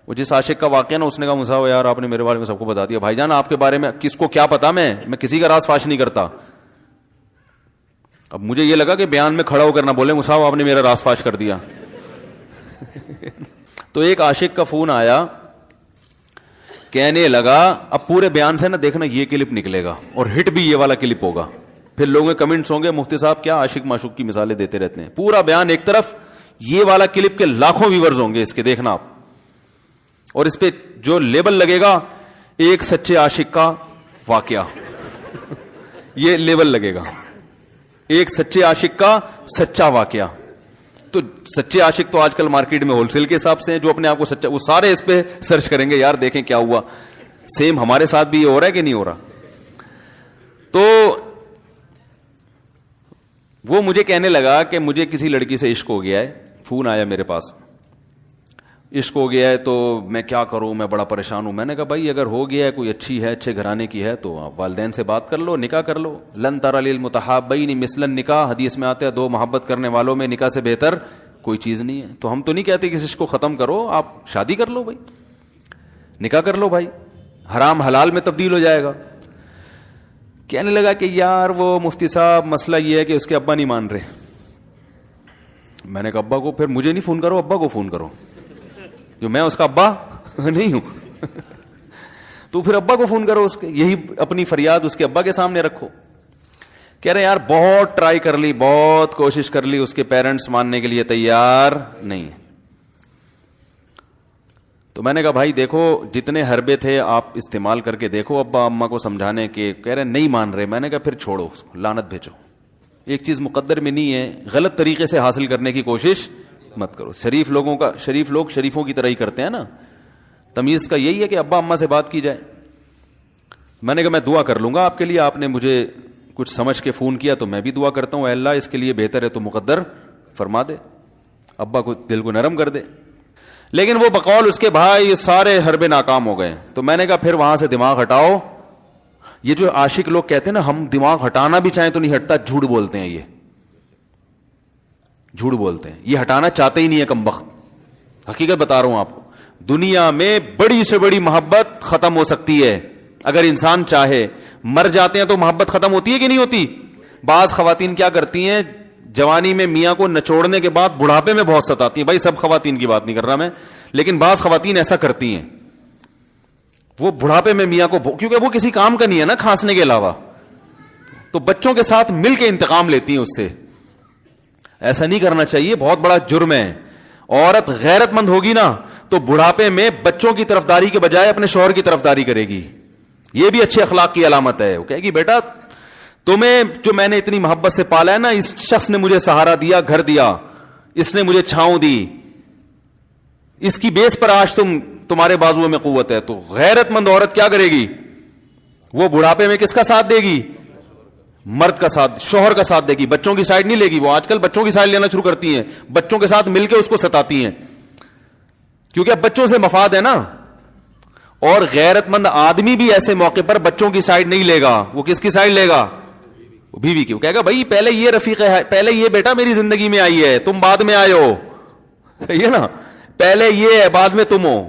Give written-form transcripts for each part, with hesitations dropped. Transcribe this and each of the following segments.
وہ جس عاشق کا واقعہ نا، اس نے کہا مصعب یار آپ نے میرے بارے میں سب کو بتا دیا. بھائی جان آپ کے بارے میں کس کو کیا پتا، میں کسی کا راز فاش نہیں کرتا. اب مجھے یہ لگا کہ بیان میں کھڑا ہو کر نہ بولے مصعب آپ نے میرا راز فاش کر دیا. تو ایک عاشق کا فون آیا، کہنے لگا اب پورے بیان سے نا دیکھنا یہ کلپ نکلے گا اور ہٹ بھی یہ والا کلپ ہوگا. پھر لوگوں کے کمنٹس ہوں گے مفتی صاحب کیا عاشق معشوق کی مثالیں دیتے رہتے ہیں. پورا بیان ایک طرف، یہ والا کلپ کے لاکھوں ویورز ہوں گے اس کے، دیکھنا آپ. اور اس پہ جو لیبل لگے گا ایک سچے عاشق کا واقعہ یہ لیبل لگے گا، ایک سچے عاشق کا سچا واقعہ. تو سچے عاشق تو آج کل مارکیٹ میں ہول سیل کے حساب سے ہیں، جو اپنے آپ کو سچا، وہ سارے اس پہ سرچ کریں گے یار دیکھیں کیا ہوا. سیم ہمارے ساتھ بھی یہ ہو رہا ہے کہ نہیں ہو رہا. تو وہ مجھے کہنے لگا کہ مجھے کسی لڑکی سے عشق ہو گیا ہے. فون آیا میرے پاس، عشق ہو گیا ہے تو میں کیا کروں، میں بڑا پریشان ہوں. میں نے کہا بھائی اگر ہو گیا ہے، کوئی اچھی ہے، اچھے گھرانے کی ہے، تو آپ والدین سے بات کر لو، نکاح کر لو. لن تری للمتحابین مثل النکاح، حدیث میں آتا ہے دو محبت کرنے والوں میں نکاح سے بہتر کوئی چیز نہیں ہے. تو ہم تو نہیں کہتے کہ اس کو ختم کرو، آپ شادی کر لو بھائی، نکاح کر لو بھائی، حرام حلال میں تبدیل ہو جائے گا. کہنے لگا کہ یار وہ مفتی صاحب مسئلہ یہ ہے کہ اس کے ابا نہیں مان رہے. میں نے کہا ابا کو، پھر مجھے نہیں فون کرو، ابا کو فون کرو، جو میں اس کا ابا نہیں ہوں. تو پھر ابا کو فون کرو اس کے، یہی اپنی فریاد اس کے ابا کے سامنے رکھو. کہہ رہے یار بہت ٹرائی کر لی، بہت کوشش کر لی، اس کے پیرنٹس ماننے کے لیے تیار نہیں ہے. تو میں نے کہا بھائی دیکھو جتنے حربے تھے آپ استعمال کر کے دیکھو ابا اماں کو سمجھانے کے. کہہ رہے نہیں مان رہے. میں نے کہا پھر چھوڑو اس کو، لعنت بھیجو. ایک چیز مقدر میں نہیں ہے، غلط طریقے سے حاصل کرنے کی کوشش مت کرو. شریف لوگ شریفوں کی طرح ہی کرتے ہیں نا. تمیز کا یہی ہے کہ ابا اماں سے بات کی جائے. میں نے کہا میں دعا کر لوں گا آپ کے لیے، آپ نے مجھے کچھ سمجھ کے فون کیا تو میں بھی دعا کرتا ہوں اے اللہ اس کے لیے بہتر ہے تو مقدر فرما دے، ابا کو دل کو نرم کر دے. لیکن وہ بقول اس کے بھائی سارے حربے ناکام ہو گئے. تو میں نے کہا پھر وہاں سے دماغ ہٹاؤ. یہ جو عاشق لوگ کہتے ہیں نا ہم دماغ ہٹانا بھی چاہیں تو نہیں ہٹتا، جھوٹ بولتے ہیں. یہ جھوٹ بولتے ہیں، یہ ہٹانا چاہتے ہی نہیں ہے کمبخت. حقیقت بتا رہا ہوں آپ کو، دنیا میں بڑی سے بڑی محبت ختم ہو سکتی ہے اگر انسان چاہے. مر جاتے ہیں تو محبت ختم ہوتی ہے کہ نہیں ہوتی؟ بعض خواتین کیا کرتی ہیں، جوانی میں میاں کو نچوڑنے کے بعد بڑھاپے میں بہت ستاتی ہیں. بھائی سب خواتین کی بات نہیں کر رہا میں، لیکن بعض خواتین ایسا کرتی ہیں. وہ بڑھاپے میں میاں کو، کیونکہ وہ کسی کام کا نہیں ہے نا کھانسنے کے علاوہ، تو بچوں کے ساتھ مل کے انتقام لیتی ہیں اس سے. ایسا نہیں کرنا چاہیے، بہت بڑا جرم ہے. عورت غیرت مند ہوگی نا تو بڑھاپے میں بچوں کی طرفداری کے بجائے اپنے شوہر کی طرفداری کرے گی. یہ بھی اچھے اخلاق کی علامت ہے. وہ کہے گی بیٹا تمہیں جو میں نے اتنی محبت سے پالا ہے نا، اس شخص نے مجھے سہارا دیا، گھر دیا، اس نے مجھے چھاؤں دی، اس کی بیس پر آج تمہارے بازو میں قوت ہے. تو غیرت مند عورت کیا کرے گی؟ وہ بڑھاپے میں کس کا ساتھ دے گی؟ مرد کا ساتھ، شوہر کا ساتھ دے گی. بچوں کی سائڈ نہیں لے گی. وہ آج کل بچوں کی سائڈ لینا شروع کرتی ہیں، بچوں کے ساتھ مل کے اس کو ستاتی ہیں، کیونکہ اب بچوں سے مفاد ہے نا. اور غیرت مند آدمی بھی ایسے موقع پر بچوں کی سائڈ نہیں لے گا. وہ کس کی سائڈ لے گا؟ بیوی کی. وہ کہے گا بھائی پہلے یہ رفیق ہے، پہلے یہ بیٹا میری زندگی میں آئی ہے، تم بعد میں آئے ہو. صحیح ہے نا، پہلے یہ ہے بعد میں تم ہو.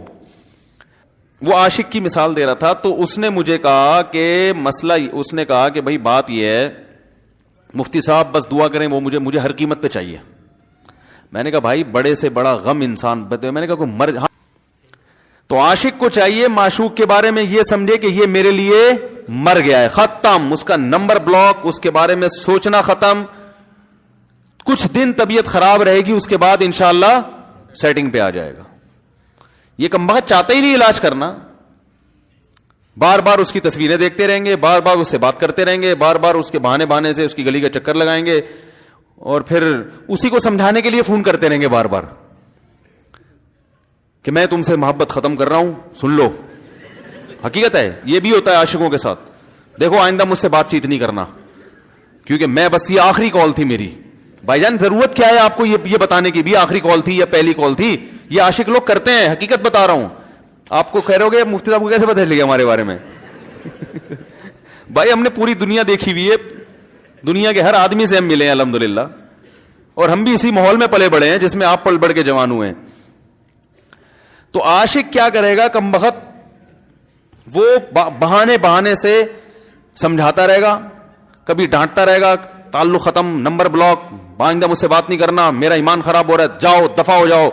وہ عاشق کی مثال دے رہا تھا. تو اس نے مجھے کہا کہ مسئلہ، اس نے کہا کہ بھائی بات یہ ہے مفتی صاحب بس دعا کریں، وہ مجھے ہر قیمت پہ چاہیے. میں نے کہا بھائی بڑے سے بڑا غم انسان، میں نے کہا کوئی مر، تو عاشق کو چاہیے معشوق کے بارے میں یہ سمجھے کہ یہ میرے لیے مر گیا ہے، ختم، اس کا نمبر بلاک، اس کے بارے میں سوچنا ختم. کچھ دن طبیعت خراب رہے گی، اس کے بعد انشاءاللہ سیٹنگ پہ آ جائے گا. یہ کمبخت چاہتا ہی نہیں علاج کرنا، بار بار اس کی تصویریں دیکھتے رہیں گے، بار بار اس سے بات کرتے رہیں گے، بار بار اس کے بہانے سے اس کی گلی کا چکر لگائیں گے، اور پھر اسی کو سمجھانے کے لیے فون کرتے رہیں گے بار بار کہ میں تم سے محبت ختم کر رہا ہوں، سن لو. حقیقت ہے یہ بھی ہوتا ہے عاشقوں کے ساتھ. دیکھو آئندہ مجھ سے بات چیت نہیں کرنا، کیونکہ میں بس یہ آخری کال تھی میری. بھائی جان ضرورت کیا ہے آپ کو یہ بتانے کی بھی آخری کال تھی یا پہلی کال تھی؟ یہ عاشق لوگ کرتے ہیں، حقیقت بتا رہا ہوں. آپ کو کہہ رہے ہو گے مفتی صاحب کو کیسے پتہ چل گیا ہمارے بارے میں؟ بھائی ہم نے پوری دنیا دیکھی ہوئی ہے، دنیا کے ہر آدمی سے ہم ملے ہیں الحمدللہ، اور ہم بھی اسی ماحول میں پلے بڑے ہیں جس میں آپ پل بڑھ کے جوان ہوئے ہیں. تو عاشق کیا کرے گا کم بخت, وہ بہانے سے سمجھاتا رہے گا, کبھی ڈانٹتا رہے گا, تعلق ختم, نمبر بلاک, آئندہ مجھ سے بات نہیں کرنا, میرا ایمان خراب ہو رہا ہے, جاؤ دفع ہو جاؤ.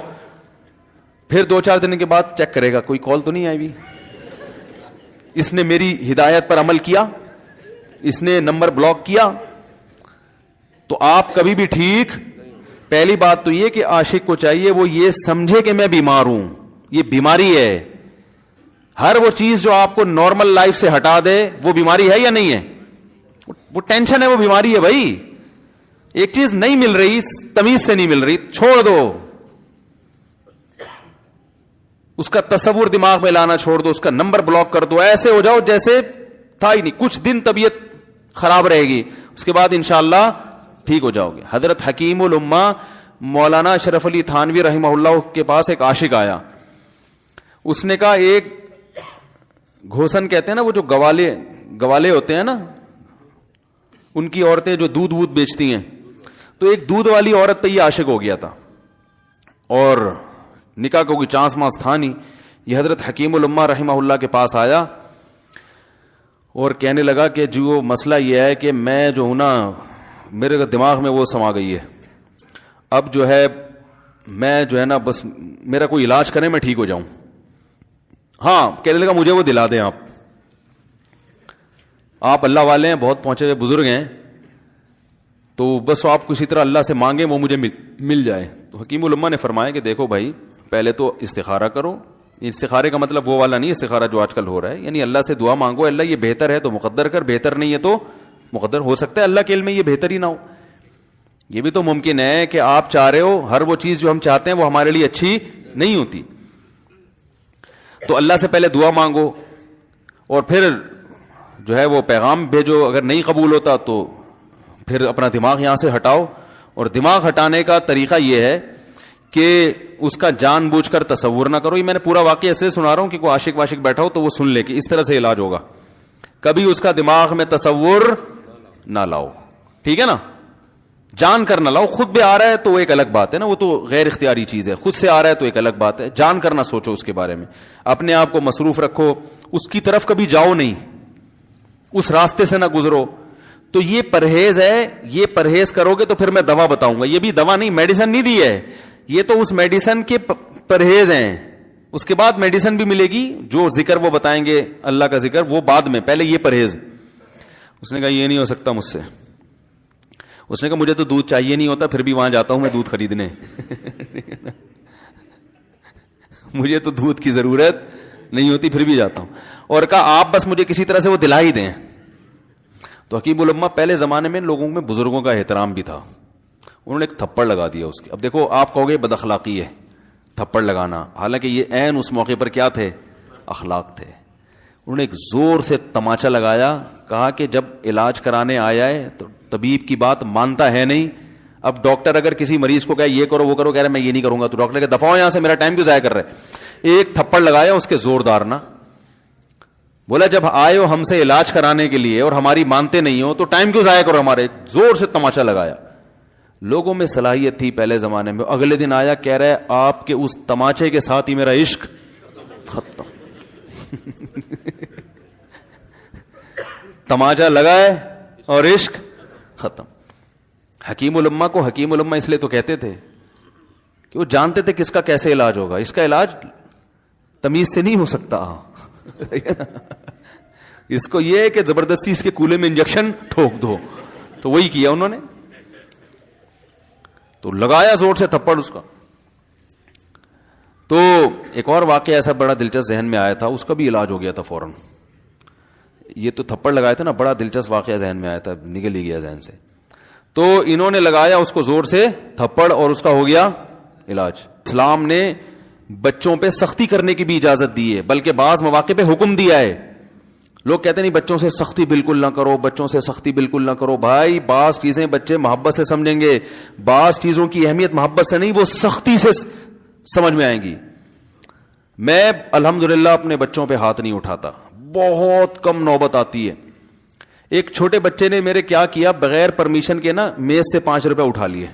پھر 2-4 دن کے بعد چیک کرے گا کوئی کال تو نہیں آئی بھی, اس نے میری ہدایت پر عمل کیا, اس نے نمبر بلاک کیا. تو آپ کبھی بھی ٹھیک. پہلی بات تو یہ کہ عاشق کو چاہیے وہ یہ سمجھے کہ میں بیمار ہوں, یہ بیماری ہے. ہر وہ چیز جو آپ کو نارمل لائف سے ہٹا دے وہ بیماری ہے یا نہیں ہے؟ وہ ٹینشن ہے, وہ بیماری ہے بھائی. ایک چیز نہیں مل رہی, تمیز سے نہیں مل رہی, چھوڑ دو, اس کا تصور دماغ میں لانا چھوڑ دو, اس کا نمبر بلاک کر دو, ایسے ہو جاؤ جیسے تھا ہی نہیں. کچھ دن طبیعت خراب رہے گی, اس کے بعد انشاءاللہ ٹھیک ہو جاؤ گے. حضرت حکیم الامہ مولانا اشرف علی تھانوی رحمہ اللہ کے پاس ایک عاشق آیا. اس نے کہا ایک گھوسن کہتے ہیں نا, وہ جو گوالے ہوتے ہیں نا, ان کی عورتیں جو دودھ بیچتی ہیں, تو ایک دودھ والی عورت پہ یہ عاشق ہو گیا تھا, اور نکاح کو کوئی چانس مانس تھا نہیں. یہ حضرت حکیم الامہ رحمہ اللہ کے پاس آیا اور کہنے لگا کہ جو مسئلہ یہ ہے کہ میں جو ہوں نا, میرے دماغ میں وہ سما گئی ہے, اب جو ہے میں جو ہے نا بس میرا کوئی علاج کریں میں ٹھیک ہو جاؤں. ہاں, کہنے لگا مجھے وہ دلا دیں آپ اللہ والے ہیں, بہت پہنچے ہوئے بزرگ ہیں, تو بس آپ کسی طرح اللہ سے مانگیں وہ مجھے مل جائے. تو حکیم الامہ نے فرمایا کہ دیکھو بھائی, پہلے تو استخارہ کرو. استخارے کا مطلب وہ والا نہیں استخارہ جو آج کل ہو رہا ہے, یعنی اللہ سے دعا مانگو, اللہ یہ بہتر ہے تو مقدر کر, بہتر نہیں ہے تو مقدر. ہو سکتا ہے اللہ کے علم میں یہ بہتر ہی نہ ہو, یہ بھی تو ممکن ہے کہ آپ چاہ رہے ہو ہر وہ چیز جو ہم چاہتے ہیں وہ ہمارے لیے اچھی نہیں ہوتی. تو اللہ سے پہلے دعا مانگو, اور پھر جو ہے وہ پیغام بھیجو. اگر نہیں قبول ہوتا تو پھر اپنا دماغ یہاں سے ہٹاؤ. اور دماغ ہٹانے کا طریقہ یہ ہے کہ اس کا جان بوجھ کر تصور نہ کرو. یہ میں نے پورا واقعہ ایسے سنا رہا ہوں کہ کوئی عاشق واشق بیٹھا ہو تو وہ سن لے کہ اس طرح سے علاج ہوگا. کبھی اس کا دماغ میں تصور نہ لاؤ, ٹھیک ہے نا, جان کر نہ لاؤ. خود بھی آ رہا ہے تو وہ ایک الگ بات ہے نا, وہ تو غیر اختیاری چیز ہے. خود سے آ رہا ہے تو ایک الگ بات ہے, جان کر نہ سوچو اس کے بارے میں, اپنے آپ کو مصروف رکھو, اس کی طرف کبھی جاؤ نہیں, اس راستے سے نہ گزرو. تو یہ پرہیز ہے, یہ پرہیز کرو گے تو پھر میں دوا بتاؤں گا. یہ بھی دوا نہیں, میڈیسن نہیں دی ہے, یہ تو اس میڈیسن کے پرہیز ہیں. اس کے بعد میڈیسن بھی ملے گی, جو ذکر وہ بتائیں گے اللہ کا ذکر وہ بعد میں, پہلے یہ پرہیز. اس نے کہا یہ نہیں ہو سکتا مجھ سے. اس نے کہا مجھے تو دودھ چاہیے نہیں ہوتا, پھر بھی وہاں جاتا ہوں میں دودھ خریدنے. مجھے تو دودھ کی ضرورت نہیں ہوتی, پھر بھی جاتا ہوں. اور کہا آپ بس مجھے کسی طرح سے وہ دلا ہی دیں. تو حکیم الامہ پہلے زمانے میں لوگوں میں بزرگوں کا احترام بھی تھا, انہوں نے ایک تھپڑ لگا دیا اس کے. اب دیکھو آپ کہو گے بد اخلاقی ہے تھپڑ لگانا, حالانکہ یہ عین اس موقع پر کیا تھے, اخلاق تھے. انہوں نے ایک زور سے تماچا لگایا, کہا کہ جب علاج کرانے آیا ہے تو طبیب کی بات مانتا ہے نہیں. اب ڈاکٹر اگر کسی مریض کو کہے یہ کرو وہ کرو, کہہ رہے میں یہ نہیں کروں گا, تو ڈاکٹر کہ دفعہ یہاں سے, میرا ٹائم کیوں ضائع کر رہے. ایک تھپڑ لگایا اس کے زوردار نا, بولا جب آئے ہو ہم سے علاج کرانے کے لیے اور ہماری مانتے نہیں ہو تو ٹائم کیوں ضائع کرو ہمارے. زور سے تماچا لگایا. لوگوں میں صلاحیت تھی پہلے زمانے میں. اگلے دن آیا, کہہ رہا ہے آپ کے اس تماچے کے ساتھ ہی میرا عشق ختم. تماچا لگائے اور عشق ختم. حکیم الامہ کو حکیم الامہ اس لیے تو کہتے تھے کہ وہ جانتے تھے کس کا کیسے علاج ہوگا. اس کا علاج تمیز سے نہیں ہو سکتا. اس کو یہ ہے کہ زبردستی اس کے کولے میں انجیکشن ٹھوک دو, تو وہی کیا انہوں نے. تو لگایا زور سے تھپڑ اس کا. تو ایک اور واقعہ ایسا بڑا دلچسپ ذہن میں آیا تھا, اس کا بھی علاج ہو گیا تھا فوراً. یہ تو تھپڑ لگایا تھا نا, بڑا دلچسپ واقعہ ذہن میں آیا تھا, نکل ہی گیا ذہن سے. تو انہوں نے لگایا اس کو زور سے تھپڑ اور اس کا ہو گیا علاج. اسلام نے بچوں پہ سختی کرنے کی بھی اجازت دی ہے, بلکہ بعض مواقع پہ حکم دیا ہے. لوگ کہتے نہیں بچوں سے سختی بالکل نہ کرو, بچوں سے سختی بالکل نہ کرو. بھائی بعض چیزیں بچے محبت سے سمجھیں گے, بعض چیزوں کی اہمیت محبت سے نہیں, وہ سختی سے سمجھ میں آئیں گی. میں الحمدللہ اپنے بچوں پہ ہاتھ نہیں اٹھاتا, بہت کم نوبت آتی ہے. ایک چھوٹے بچے نے میرے کیا کیا, بغیر پرمیشن کے نا میز سے 5 روپے اٹھا لیے.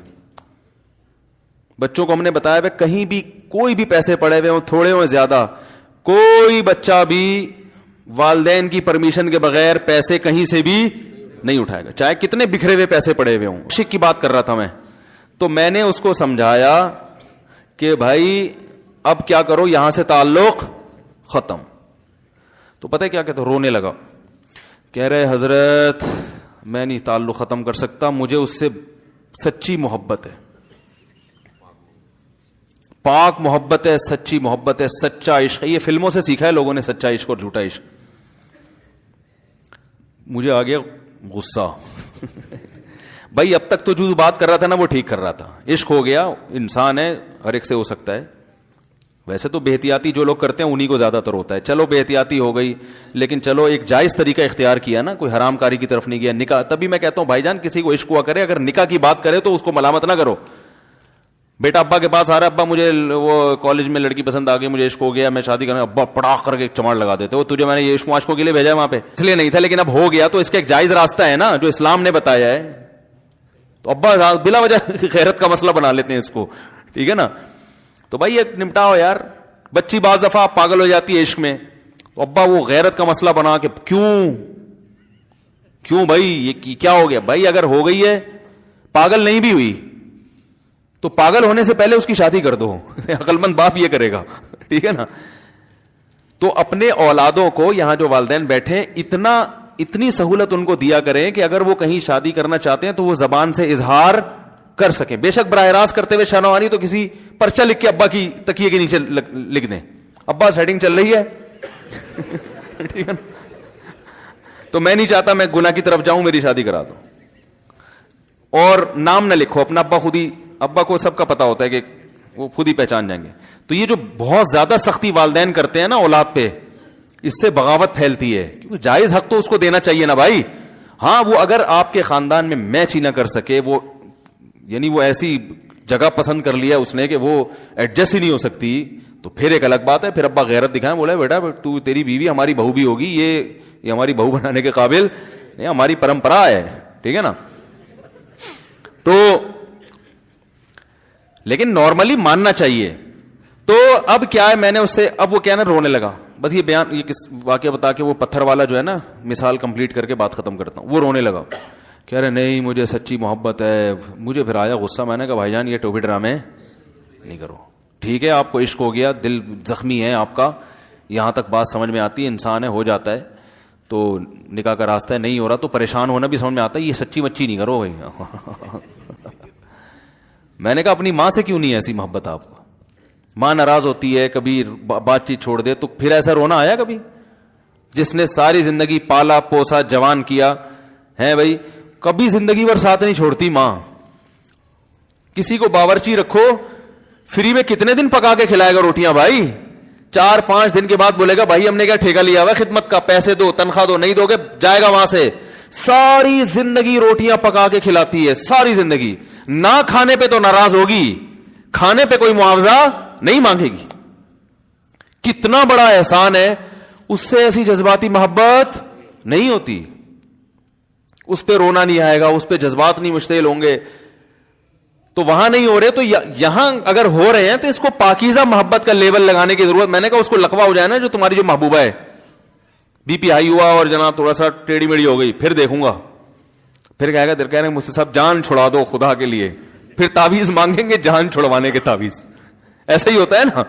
بچوں کو ہم نے بتایا بھائی کہیں بھی کوئی بھی پیسے پڑے ہوئے ہوں تھوڑے ہوں زیادہ, کوئی بچہ بھی والدین کی پرمیشن کے بغیر پیسے کہیں سے بھی نہیں اٹھائے گا, چاہے کتنے بکھرے ہوئے پیسے پڑے ہوئے ہوں. شک کی بات کر رہا تھا میں, تو میں نے اس کو سمجھایا کہ بھائی اب کیا کرو, یہاں سے تعلق ختم. تو پتہ ہے کیا کہتے, رونے لگا, کہہ رہے حضرت میں نہیں تعلق ختم کر سکتا, مجھے اس سے سچی محبت ہے, پاک محبت ہے, سچی محبت ہے, سچا عشق ہے. یہ فلموں سے سیکھا ہے لوگوں نے سچا عشق اور جھوٹا عشق. مجھے آ گیا غصہ. بھائی اب تک تو جو بات کر رہا تھا نا وہ ٹھیک کر رہا تھا, عشق ہو گیا, انسان ہے, ہر ایک سے ہو سکتا ہے. ویسے تو بے احتیاطی جو لوگ کرتے ہیں انہی کو زیادہ تر ہوتا ہے. چلو بے احتیاطی ہو گئی, لیکن چلو ایک جائز طریقہ اختیار کیا نا, کوئی حرام کاری کی طرف نہیں گیا. نکاح, تبھی میں کہتا ہوں بھائی جان کسی کو عشق ہوا کرے, اگر نکاح کی بات کرے تو اس کو ملامت نہ کرو. بیٹا ابا کے پاس آ رہا ہے, ابا مجھے وہ کالج میں لڑکی پسند آ گئی, مجھے عشق ہو گیا, میں شادی کرنا, ابا پڑاخ کر کے ایک چماڑ لگا دیتے, وہ تجھے میں نے یہ عشق معاشقوں کے لیے بھیجا ہے وہاں پہ, اس لیے نہیں تھا, لیکن اب ہو گیا تو اس کا ایک جائز راستہ ہے نا جو اسلام نے بتایا ہے. تو ابا بلا وجہ غیرت کا مسئلہ بنا لیتے ہیں اس کو, ٹھیک ہے نا. تو بھائی یہ نمٹاؤ یار. بچی بعض دفعہ پاگل ہو جاتی ہے عشق میں, تو ابا وہ غیرت کا مسئلہ بنا کے کیوں بھائی یہ کیا ہو گیا. بھائی اگر ہو گئی ہے, پاگل نہیں بھی ہوئی تو پاگل ہونے سے پہلے اس کی شادی کر دو. عقل مند باپ یہ کرے گا, ٹھیک ہے نا. تو اپنے اولادوں کو, یہاں جو والدین بیٹھے, اتنی سہولت ان کو دیا کریں کہ اگر وہ کہیں شادی کرنا چاہتے ہیں تو وہ زبان سے اظہار کر سکیں. بے شک براہ راست کرتے ہوئے شرمانی تو کسی پرچہ لکھ کے ابا کی تکیے کے نیچے لکھ دیں, ابا سیٹنگ چل رہی ہے. ٹھیک ہے نا. تو میں نہیں چاہتا میں گناہ کی طرف جاؤں, میری شادی کرا دو. اور نام نہ لکھو اپنا, ابا خود ہی, ابا کو سب کا پتا ہوتا ہے کہ وہ خود ہی پہچان جائیں گے. تو یہ جو بہت زیادہ سختی والدین کرتے ہیں نا اولاد پہ, اس سے بغاوت پھیلتی ہے, کیونکہ جائز حق تو اس کو دینا چاہیے نا بھائی. ہاں وہ اگر آپ کے خاندان میں میچ ہی نہ کر سکے, وہ یعنی وہ ایسی جگہ پسند کر لیا اس نے کہ وہ ایڈجسٹ ہی نہیں ہو سکتی, تو پھر ایک الگ بات ہے. پھر ابا غیرت دکھائیں, بولا بیٹا تو تیری بیوی ہماری بہو بھی ہوگی, یہ ہماری بہو بنانے کے قابل نہیں, ہماری پرمپرا ہے, ٹھیک ہے نا. تو لیکن نارملی ماننا چاہیے. تو اب کیا ہے, میں نے اس سے, اب وہ کیا نا رونے لگا. بس یہ بیان, یہ کس واقعہ بتا کے وہ پتھر والا جو ہے نا مثال کمپلیٹ کر کے بات ختم کرتا ہوں. وہ رونے لگا, کہہ رہے نہیں مجھے سچی محبت ہے. مجھے پھر آیا غصہ, میں نے کہا بھائی جان یہ ٹوپی ڈرامے نہیں کرو. ٹھیک ہے آپ کو عشق ہو گیا, دل زخمی ہے آپ کا, یہاں تک بات سمجھ میں آتی ہے, انسان ہے, ہو جاتا ہے, تو نکاح کا راستہ ہے, نہیں ہو رہا تو پریشان ہونا بھی سمجھ میں آتا ہے, یہ سچی مچی نہیں کرو بھائی. میں نے کہا اپنی ماں سے کیوں نہیں ایسی محبت آپ کو, ماں ناراض ہوتی ہے, کبھی بات چیت چھوڑ دے تو پھر ایسا رونا آیا کبھی؟ جس نے ساری زندگی پالا پوسا جوان کیا ہے بھائی, کبھی زندگی بھر ساتھ نہیں چھوڑتی ماں. کسی کو باورچی رکھو, فری میں کتنے دن پکا کے کھلائے گا روٹیاں بھائی؟ 4-5 دن کے بعد بولے گا بھائی ہم نے کیا ٹھیکہ لیا ہوا خدمت کا, پیسے دو, تنخواہ دو, نہیں دو گے جائے گا وہاں سے. ساری زندگی روٹیاں پکا کے کھلاتی ہے, ساری زندگی. نہ کھانے پہ تو ناراض ہوگی, کھانے پہ کوئی معاوضہ نہیں مانگے گی. کتنا بڑا احسان ہے, اس سے ایسی جذباتی محبت نہیں ہوتی. اس پہ رونا نہیں آئے گا, اس پہ جذبات نہیں مشتعل ہوں گے. تو وہاں نہیں ہو رہے, تو یہاں اگر ہو رہے ہیں تو اس کو پاکیزہ محبت کا لیبل لگانے کی ضرورت. میں نے کہا اس کو لقبہ ہو جائے نا جو تمہاری جو محبوبہ ہے, بی پی ہائی ہوا اور جناب تھوڑا سا ٹیڑھی میڑھی ہو گئی, پھر دیکھوں گا, پھر کہے گا, کہہ رہے ہیں مجھ سے سب جان چھڑا دو خدا کے لیے, پھر تعویذ مانگیں گے جان چھڑوانے کے تعویذ. ایسا ہی ہوتا ہے نا.